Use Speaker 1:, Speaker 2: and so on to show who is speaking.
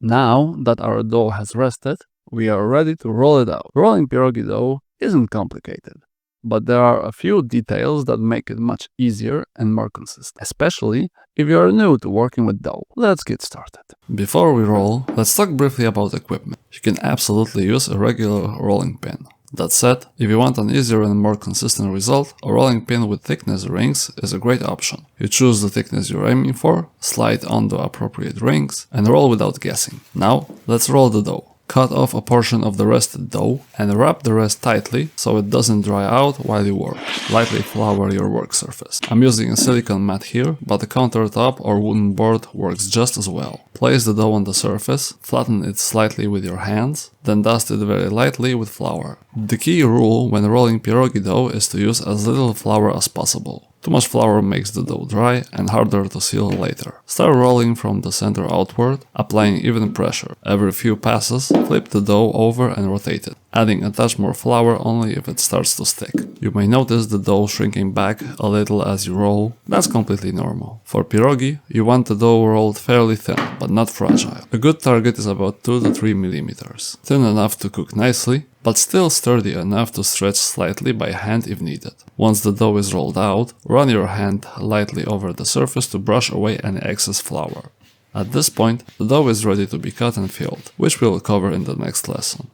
Speaker 1: Now that our dough has rested, we are ready to roll it out. Rolling pierogi dough isn't complicated, but there are a few details that make it much easier and more consistent, especially if you are new to working with dough. Let's get started. Before we roll, let's talk briefly about equipment. You can absolutely use a regular rolling pin. That said, if you want an easier and more consistent result, a rolling pin with thickness rings is a great option. You choose the thickness you're aiming for, slide on the appropriate rings, and roll without guessing. Now, let's roll the dough. Cut off a portion of the rested dough and wrap the rest tightly so it doesn't dry out while you work. Lightly flour your work surface. I'm using a silicone mat here, but a countertop or wooden board works just as well. Place the dough on the surface, flatten it slightly with your hands, then dust it very lightly with flour. The key rule when rolling pierogi dough is to use as little flour as possible. Too much flour makes the dough dry and harder to seal later. Start rolling from the center outward, applying even pressure. Every few passes, flip the dough over and rotate it, adding a touch more flour only if it starts to stick. You may notice the dough shrinking back a little as you roll. That's completely normal. For pierogi, you want the dough rolled fairly thin, but not fragile. A good target is about 2 to 3 millimeters. Thin enough to cook nicely, but still sturdy enough to stretch slightly by hand if needed. Once the dough is rolled out, run your hand lightly over the surface to brush away any excess flour. At this point, the dough is ready to be cut and filled, which we'll cover in the next lesson.